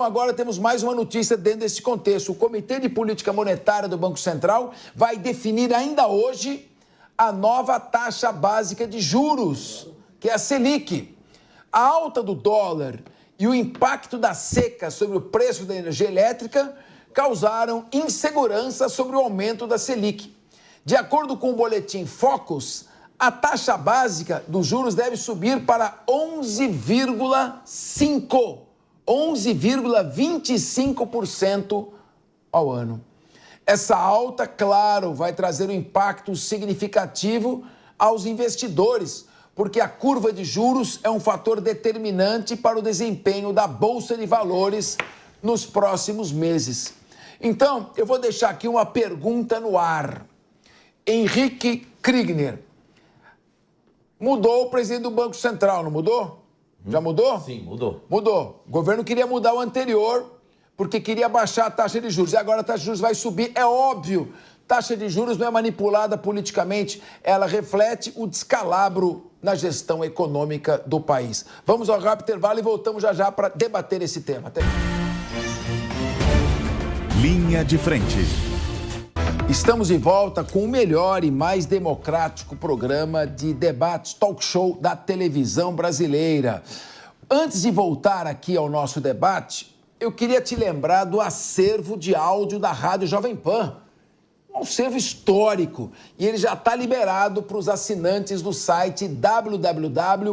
Agora temos mais uma notícia dentro desse contexto. O Comitê de Política Monetária do Banco Central vai definir ainda hoje a nova taxa básica de juros, que é a Selic. A alta do dólar e o impacto da seca sobre o preço da energia elétrica causaram insegurança sobre o aumento da Selic. De acordo com o boletim Focus, a taxa básica dos juros deve subir para 11,25% ao ano. Essa alta, claro, vai trazer um impacto significativo aos investidores, porque a curva de juros é um fator determinante para o desempenho da Bolsa de Valores nos próximos meses. Então, eu vou deixar aqui uma pergunta no ar. Henrique Kriegner. Mudou o presidente do Banco Central, não mudou? Já mudou? Sim, mudou. Mudou. O governo queria mudar o anterior, porque queria baixar a taxa de juros. E agora a taxa de juros vai subir. É óbvio, taxa de juros não é manipulada politicamente. Ela reflete o descalabro na gestão econômica do país. Vamos ao rápido intervalo e voltamos já já para debater esse tema. Até... Linha de frente. Estamos de volta com o melhor e mais democrático programa de debates, talk show da televisão brasileira. Antes de voltar aqui ao nosso debate, eu queria te lembrar do acervo de áudio da Rádio Jovem Pan. Um acervo histórico. E ele já está liberado para os assinantes do site www.jp.com.br.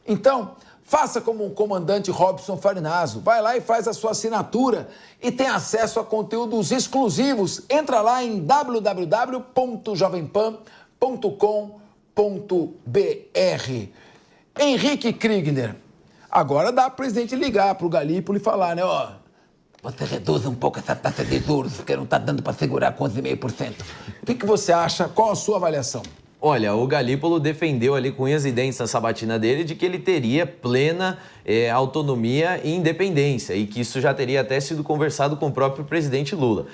Então, faça como o comandante Robson Farinazzo. Vai lá e faz a sua assinatura e tem acesso a conteúdos exclusivos. Entra lá em www.jovempan.com.br. Henrique Kriegner. Agora dá para o presidente ligar para o Galípolo e falar, né? Ó, você reduz um pouco essa taxa de juros, porque não está dando para segurar com 11,5%. O que você acha? Qual a sua avaliação? Olha, o Galípolo defendeu ali com unhas e dentes na sabatina dele de que ele teria plena autonomia e independência e que isso já teria até sido conversado com o próprio presidente Lula.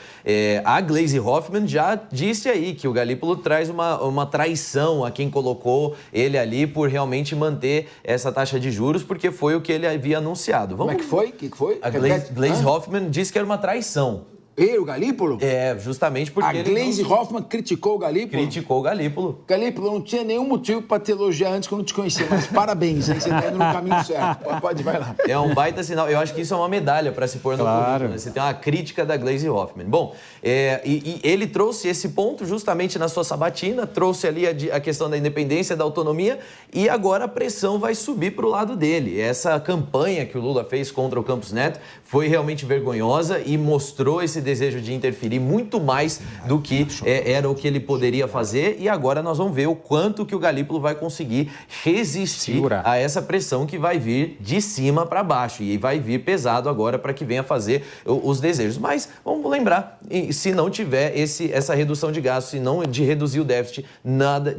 A Gleisi Hoffmann já disse aí que o Galípolo traz uma traição a quem colocou ele ali por realmente manter essa taxa de juros, porque foi o que ele havia anunciado. Como é que foi? O que foi? A Gleisi Hoffmann disse que era uma traição. E o Galípolo? Justamente porque a Gleisi Hoffmann criticou o Galípolo? Criticou o Galípolo. Galípolo, eu não tinha nenhum motivo para te elogiar antes que eu não te conhecia, mas parabéns, hein? Você está indo no caminho certo. Pode, vai lá. É um baita sinal. Eu acho que isso é uma medalha para se pôr no currículo, né? Você tem uma crítica da Gleisi Hoffmann. Bom, e ele trouxe esse ponto justamente na sua sabatina, trouxe ali a questão da independência, da autonomia, e agora a pressão vai subir para o lado dele. Essa campanha que o Lula fez contra o Campos Neto foi realmente vergonhosa e mostrou esse desejo de interferir muito mais do que era o que ele poderia fazer, e agora nós vamos ver o quanto que o Galípolo vai conseguir resistir a essa pressão que vai vir de cima para baixo e vai vir pesado agora para que venha fazer os desejos. Mas vamos lembrar, se não tiver essa redução de gastos, se não de reduzir o déficit,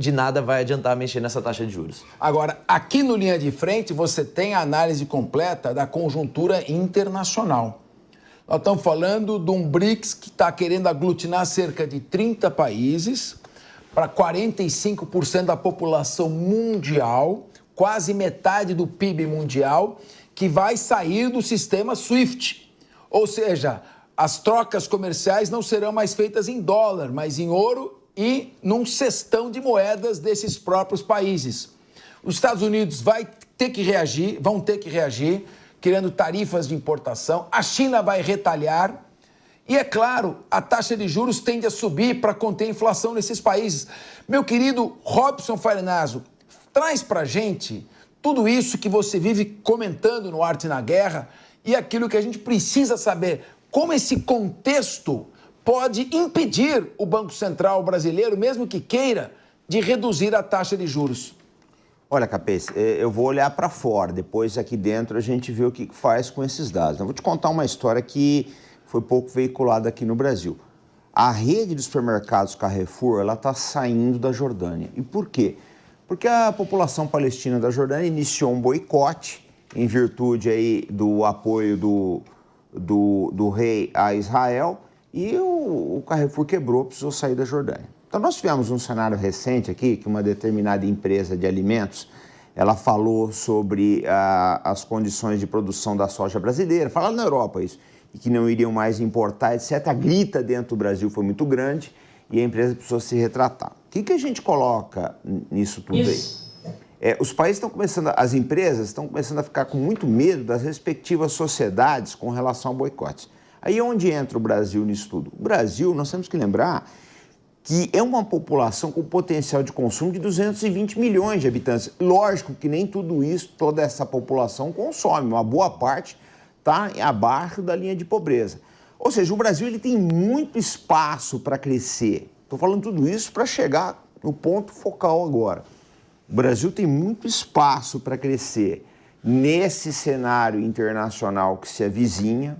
de nada vai adiantar mexer nessa taxa de juros. Agora, aqui no Linha de Frente, você tem a análise completa da conjuntura internacional. Nós estamos falando de um BRICS que está querendo aglutinar cerca de 30 países para 45% da população mundial, quase metade do PIB mundial, que vai sair do sistema SWIFT. Ou seja, as trocas comerciais não serão mais feitas em dólar, mas em ouro e num cestão de moedas desses próprios países. Os Estados Unidos vão ter que reagir, criando tarifas de importação. A China vai retalhar. E, é claro, a taxa de juros tende a subir para conter a inflação nesses países. Meu querido Robson Farinazzo, traz para a gente tudo isso que você vive comentando no Arte na Guerra e aquilo que a gente precisa saber. Como esse contexto pode impedir o Banco Central brasileiro, mesmo que queira, de reduzir a taxa de juros? Olha, Capês, eu vou olhar para fora, depois aqui dentro a gente vê o que faz com esses dados. Eu vou te contar uma história que foi pouco veiculada aqui no Brasil. A rede de supermercados Carrefour, ela está saindo da Jordânia. E por quê? Porque a população palestina da Jordânia iniciou um boicote em virtude aí do apoio do rei a Israel e o Carrefour quebrou, precisou sair da Jordânia. Então, nós tivemos um cenário recente aqui, que uma determinada empresa de alimentos, ela falou sobre as condições de produção da soja brasileira, falaram na Europa isso, e que não iriam mais importar, etc. A grita dentro do Brasil foi muito grande e a empresa precisou se retratar. O que a gente coloca nisso tudo aí? Os países estão começando, as empresas estão começando a ficar com muito medo das respectivas sociedades com relação a boicotes. Aí onde entra o Brasil nisso tudo? O Brasil, nós temos que lembrar que é uma população com potencial de consumo de 220 milhões de habitantes. Lógico que nem tudo isso, toda essa população consome, uma boa parte está abaixo da linha de pobreza. Ou seja, o Brasil ele tem muito espaço para crescer. Estou falando tudo isso para chegar no ponto focal agora. O Brasil tem muito espaço para crescer nesse cenário internacional que se avizinha.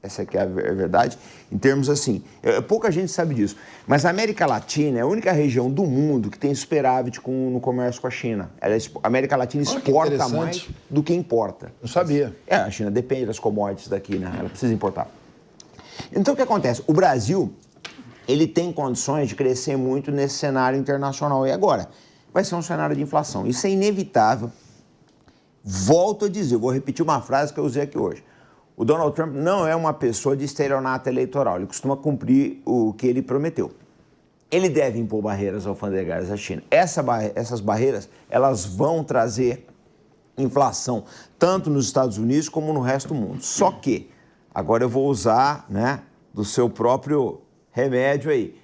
Essa aqui é a verdade, em termos assim, pouca gente sabe disso, mas a América Latina é a única região do mundo que tem superávit no comércio com a China. A América Latina exporta mais do que importa. Não sabia. A China depende das commodities daqui, né? Ela precisa importar. Então, o que acontece? O Brasil, ele tem condições de crescer muito nesse cenário internacional. E agora? Vai ser um cenário de inflação. Isso é inevitável. Volto a dizer, eu vou repetir uma frase que eu usei aqui hoje. O Donald Trump não é uma pessoa de estelionato eleitoral, ele costuma cumprir o que ele prometeu. Ele deve impor barreiras alfandegárias à China. Essas barreiras, elas vão trazer inflação, tanto nos Estados Unidos como no resto do mundo. Só que, agora eu vou usar, né, do seu próprio remédio aí.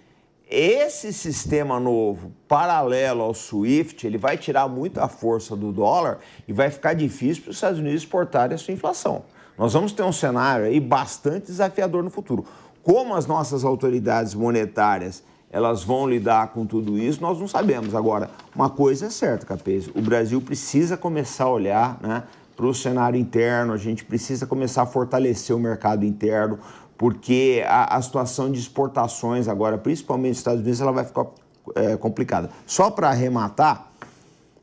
Esse sistema novo, paralelo ao SWIFT, ele vai tirar muita força do dólar e vai ficar difícil para os Estados Unidos exportarem a sua inflação. Nós vamos ter um cenário aí bastante desafiador no futuro. Como as nossas autoridades monetárias elas vão lidar com tudo isso, nós não sabemos. Agora, uma coisa é certa, Capês, o Brasil precisa começar a olhar, né, para o cenário interno, a gente precisa começar a fortalecer o mercado interno, porque a situação de exportações agora, principalmente nos Estados Unidos, ela vai ficar complicada. Só para arrematar,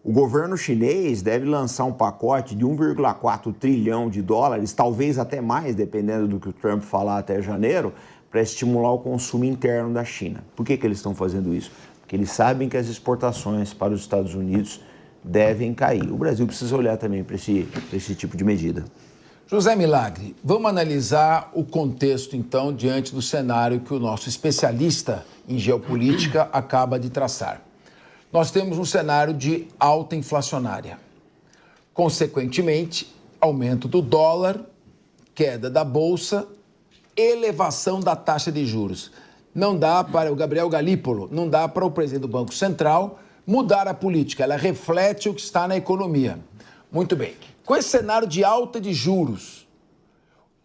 o governo chinês deve lançar um pacote de 1,4 trilhão de dólares, talvez até mais, dependendo do que o Trump falar até janeiro, para estimular o consumo interno da China. Por que eles estão fazendo isso? Porque eles sabem que as exportações para os Estados Unidos devem cair. O Brasil precisa olhar também para esse tipo de medida. José Milagre, vamos analisar o contexto, então, diante do cenário que o nosso especialista em geopolítica acaba de traçar. Nós temos um cenário de alta inflacionária. Consequentemente, aumento do dólar, queda da bolsa, elevação da taxa de juros. Não dá para o Gabriel Galípolo, não dá para o presidente do Banco Central mudar a política. Ela reflete o que está na economia. Muito bem. Com esse cenário de alta de juros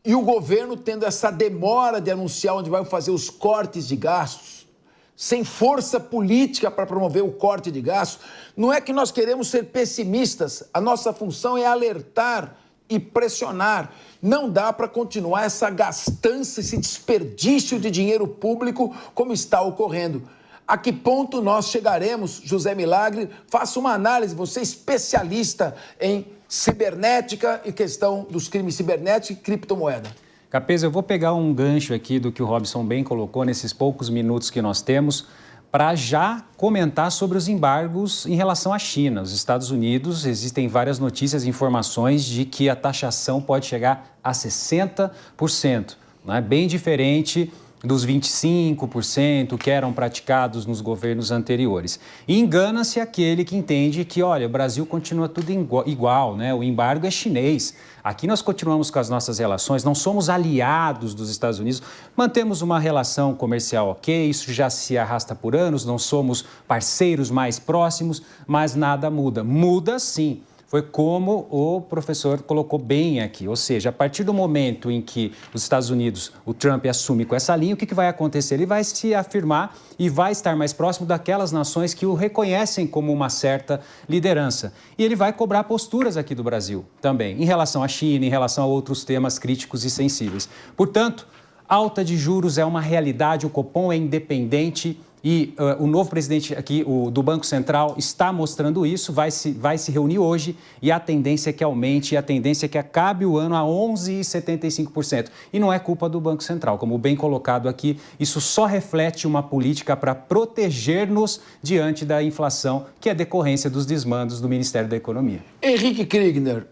e o governo tendo essa demora de anunciar onde vai fazer os cortes de gastos, sem força política para promover o corte de gastos, não é que nós queremos ser pessimistas, a nossa função é alertar e pressionar. Não dá para continuar essa gastança, esse desperdício de dinheiro público como está ocorrendo. A que ponto nós chegaremos, José Milagre? Faça uma análise, você é especialista em cibernética e questão dos crimes cibernéticos e criptomoeda. Capês, eu vou pegar um gancho aqui do que o Robson bem colocou nesses poucos minutos que nós temos para já comentar sobre os embargos em relação à China. Os Estados Unidos, existem várias notícias e informações de que a taxação pode chegar a 60%, né? Bem diferente dos 25% que eram praticados nos governos anteriores. E engana-se aquele que entende que, olha, o Brasil continua tudo igual, né? O embargo é chinês. Aqui nós continuamos com as nossas relações, não somos aliados dos Estados Unidos, mantemos uma relação comercial ok, isso já se arrasta por anos, não somos parceiros mais próximos, mas nada muda. Muda sim. Foi como o professor colocou bem aqui, ou seja, a partir do momento em que os Estados Unidos, o Trump assume com essa linha, o que vai acontecer? Ele vai se afirmar e vai estar mais próximo daquelas nações que o reconhecem como uma certa liderança. E ele vai cobrar posturas aqui do Brasil também, em relação à China, em relação a outros temas críticos e sensíveis. Portanto, alta de juros é uma realidade, o Copom é independente E o novo presidente aqui, do Banco Central, está mostrando isso, vai se reunir hoje e a tendência é que aumente, e a tendência é que acabe o ano a 11,75%. E não é culpa do Banco Central, como bem colocado aqui, isso só reflete uma política para proteger-nos diante da inflação, que é decorrência dos desmandos do Ministério da Economia. Henrique Kriegner,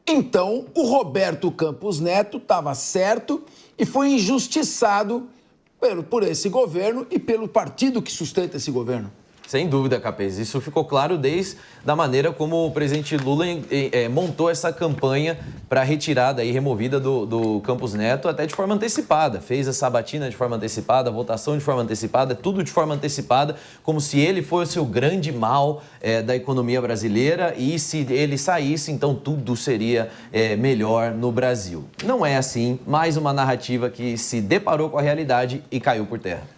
então o Roberto Campos Neto estava certo e foi injustiçado por esse governo e pelo partido que sustenta esse governo. Sem dúvida, Capês. Isso ficou claro desde a maneira como o presidente Lula montou essa campanha para a retirada e removida do Campos Neto, até de forma antecipada. Fez a sabatina de forma antecipada, a votação de forma antecipada, tudo de forma antecipada, como se ele fosse o grande mal da economia brasileira e se ele saísse, então tudo seria melhor no Brasil. Não é assim, mais uma narrativa que se deparou com a realidade e caiu por terra.